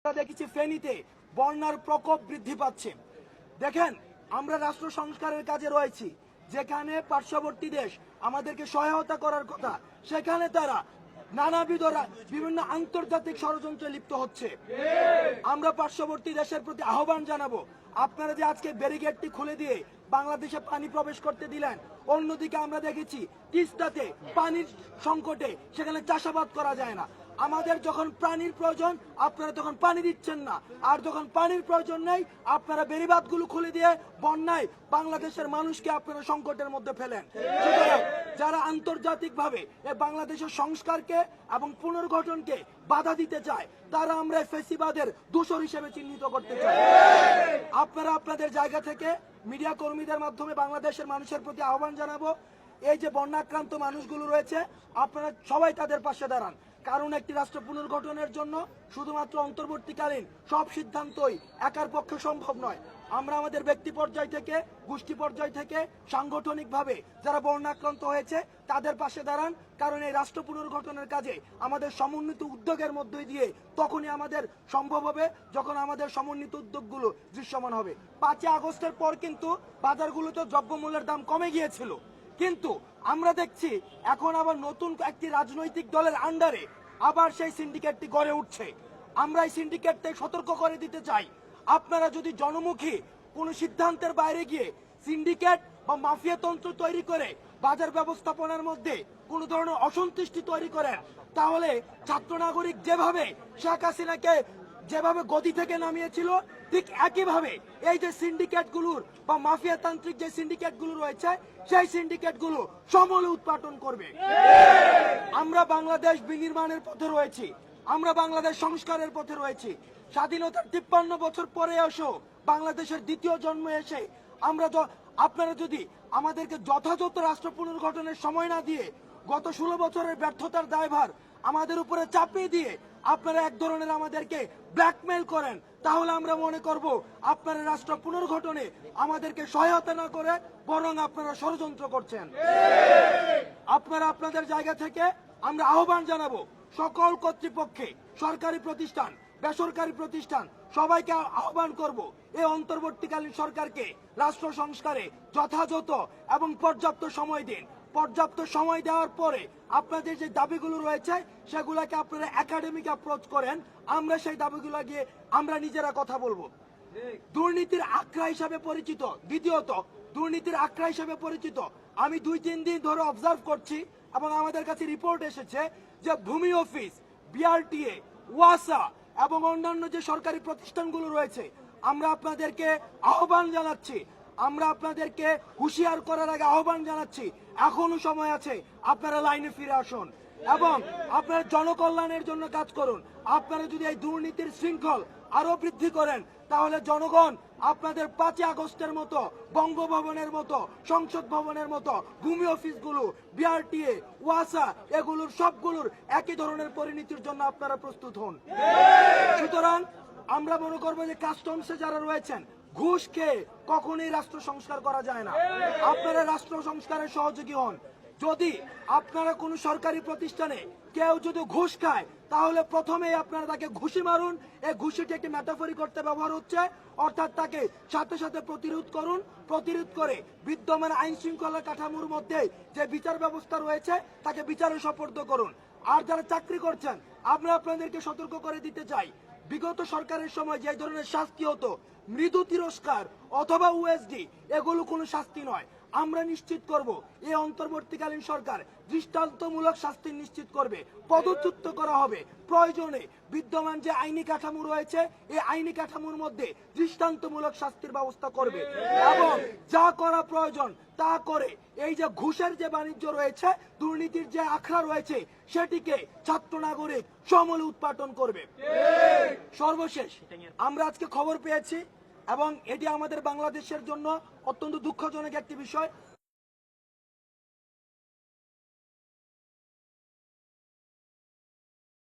দেখেছি ফেনীতে বন্যার প্রকোপ বৃদ্ধি পাচ্ছে। দেখেন, আমরা রাষ্ট্র সংস্কারের কাজে রয়েছি, যেখানে পার্শ্ববর্তী দেশ আমাদেরকে সহায়তা করার কথা, সেখানে তারা নানাবিধ বিভিন্ন আন্তর্জাতিক ষড়যন্ত্রে লিপ্ত হচ্ছে। আমরা পার্শ্ববর্তী দেশের প্রতি আহ্বান জানাবো, আপনারা যে আজকে ব্যারিকেডটি খুলে দিয়ে বাংলাদেশে পানি প্রবেশ করতে দিলেন, অন্যদিকে আমরা দেখেছি তিস্তাতে পানির সংকটে সেখানে চাষাবাদ করা যায় না। আমাদের যখন পানির প্রয়োজন আপনারা তখন পানি দিচ্ছেন না, আর যখন পানির প্রয়োজন নেই আপনারা বেড়িবাঁধগুলো খুলে দিয়ে বন্যায় বাংলাদেশের মানুষকে আপনারা সংকটের মধ্যে ফেলেন। সুতরাং যারা আন্তর্জাতিকভাবে বাংলাদেশের সংস্কারকে এবং পুনর্গঠনকে বাধা দিতে চায়, তারা আমরা ফেসিবাদের দোষর হিসেবে চিহ্নিত করতে চাই। আপনারা আপনাদের জায়গা থেকে মিডিয়া কর্মীদের মাধ্যমে বাংলাদেশের মানুষের প্রতি আহ্বান জানাবো, এই যে বন্যাক্রান্ত মানুষগুলো রয়েছে আপনারা সবাই তাদের পাশে দাঁড়ান। কারণ একটি রাষ্ট্র পুনর্গঠনের জন্য শুধুমাত্র অন্তর্বর্তীকালীন সব সিদ্ধান্তই একার পক্ষে সম্ভব নয়। আমরা আমাদের ব্যক্তি পর্যায় থেকে, গোষ্ঠী পর্যায় থেকে, সাংগঠনিকভাবে যারা বন্যাক্রান্ত হয়েছে তাদের পাশে দাঁড়ান। কারণ এই রাষ্ট্র পুনর্গঠনের কাজে আমাদের সমন্বিত উদ্যোগের মধ্য দিয়ে তখনই আমাদের সম্ভব হবে, যখন আমাদের সমন্বিত উদ্যোগগুলো দৃশ্যমান হবে। 5 আগস্টের পর কিন্তু বাজারগুলোতে দ্রব্যমূল্যের দাম কমে গিয়েছিল, কিন্তু আমরা দেখছি এখন আবার নতুন একটি রাজনৈতিক দলের আন্ডারে আবার সেই সিন্ডিকেটটি গড়ে উঠছে। আমরা এই সিন্ডিকেটকে সতর্ক করে দিতে চাই, আপনারা যদি জনমুখী কোনো সিদ্ধান্তের বাইরে গিয়ে সিন্ডিকেট বা মাফিয়া তন্ত্র তৈরি করে বাজার ব্যবস্থাপনার মধ্যে কোনো ধরনের অসন্তুষ্টি তৈরি করেন, তাহলে ছাত্র নাগরিক যেভাবে শেখ হাসিনাকে যেভাবে গদি থেকে নামিয়েছিল, ঠিক একইভাবে এই যে সিন্ডিকেটগুলোর বা মাফিয়াতান্ত্রিক যে সিন্ডিকেটগুলো রয়েছে সেই সিন্ডিকেটগুলো সমূলে উৎপাটন করবে। আমরা বাংলাদেশ বিনির্মাণের পথে রয়েছি, আমরা বাংলাদেশ সংস্কারের পথে রয়েছি। স্বাধীনতার 53 বছর পরে এসেও বাংলাদেশের দ্বিতীয় জন্ম এসে আমরা আপনারা যদি আমাদেরকে যথাযথ রাষ্ট্র পুনর্গঠনের সময় না দিয়ে গত 16 বছরের ব্যর্থতার দায়ভার আমাদের উপরে চাপিয়ে দিয়ে আপনারা এক ধরনের আমাদেরকে ব্ল্যাকমেইল করেন, তাহলে আমরা মনে করব আপনারা রাষ্ট্র পুনর্গঠনে আমাদেরকে সহায়তা না করে বরং আপনারা ষড়যন্ত্র করছেন। আপনারা আপনাদের জায়গা থেকে আমরা আহ্বান জানাবো সকল কর্তৃপক্ষে, সরকারি প্রতিষ্ঠান, বেসরকারি প্রতিষ্ঠান, সবাইকে আহ্বান করব এই অন্তর্বর্তীকালীন সরকারকে রাষ্ট্র সংস্কারে যথাযথ এবং পর্যাপ্ত সময় দিন। পর্যাপ্ত সময় দেওয়ার পরে আপনাদের যে দাবিগুলো রয়েছে সেগুলোকে আপনারা একাডেমিক অ্যাপ্রোচ করেন, আমরা সেই দাবিগুলো গিয়ে আমরা নিজেরা কথা বলবো। দুর্নীতির আখড়া হিসাবে পরিচিত, দ্বিতীয়ত দুর্নীতির আখড়া হিসাবে পরিচিত আমি 2-3 দিন ধরে অবজার্ভ করছি এবং আমাদের কাছে রিপোর্ট এসেছে যে ভূমি অফিস, বিআরটিএ, ওয়াসা এবং অন্যান্য যে সরকারি প্রতিষ্ঠানগুলো রয়েছে, আমরা আপনাদেরকে আহ্বান জানাচ্ছি, আমরা আপনাদেরকে হুঁশিয়ার করার আগে আহ্বান জানাচ্ছি, এখনো সময় আছে, আপনারা লাইনে ফিরে আসুন এবং আপনারা জনকল্যাণের জন্য কাজ করুন। আপনারা যদি এই দুর্নীতির শৃঙ্খল আরো বৃদ্ধি করেন, তাহলে জনগণ আপনাদের 5 আগস্টের মতো, বঙ্গভবনের মতো, সংসদ ভবনের মতো ভূমি অফিসগুলো, বিআরটিএ, ওয়াসা এগুলোর সবগুলোর একই ধরনের পরিণতির জন্য আপনারা প্রস্তুত হন। সুতরাং আমরা মনে করবো যে কাস্টমসে যারা রয়েছেন, ঘুষ খেয়ে কখনোই রাষ্ট্র সংস্কার করা যায় না। আপনারা রাষ্ট্র সংস্কারের সহযোগী হন। যদি আপনারা কোনো সরকারি প্রতিষ্ঠানে কেউ যদি ঘুষ খায়, তাহলে প্রথমেই আপনারা তাকে ঘুষি মারুন। এই ঘুষিটি একটি মেটাফরি করতে ব্যবহার হচ্ছে, অর্থাৎ তাকে সাথে সাথে প্রতিরোধ করুন। প্রতিরোধ করে বিদ্যমান আইন শৃঙ্খলা কাঠামোর মধ্যে যে বিচার ব্যবস্থা রয়েছে তাকে বিচারে সোপর্দ করুন। আর যারা চাকরি করছেন, আমরা আপনাদেরকে সতর্ক করে দিতে চাই, বিগত সরকারের সময় যে ধরনের শাস্তি হতো, মৃদু তিরস্কার অথবা ওএসডি, এগুলো কোনো শাস্তি নয়। আমরা নিশ্চিত করব এই অন্তর্বর্তীকালীন সরকার দৃষ্টান্তমূলক শাস্তি নিশ্চিত করবে, পদচ্যুত করা হবে। প্রয়োজনে বিদ্যমান যে আইনি কাঠামো রয়েছে এই আইনি কাঠামোর মধ্যে দৃষ্টান্তমূলক শাস্তির ব্যবস্থা করবে এবং যা করা প্রয়োজন তা করে এই যে ঘুষের যে বাণিজ্য রয়েছে, দুর্নীতির যে আখড়া রয়েছে, সেটিকে ছাত্র নাগরিক সমূলে উৎপাটন করবে। সর্বশেষ আমরা আজকে খবর পেয়েছি এবং এটি আমাদের বাংলাদেশের জন্য অত্যন্ত দুঃখজনক একটি বিষয়।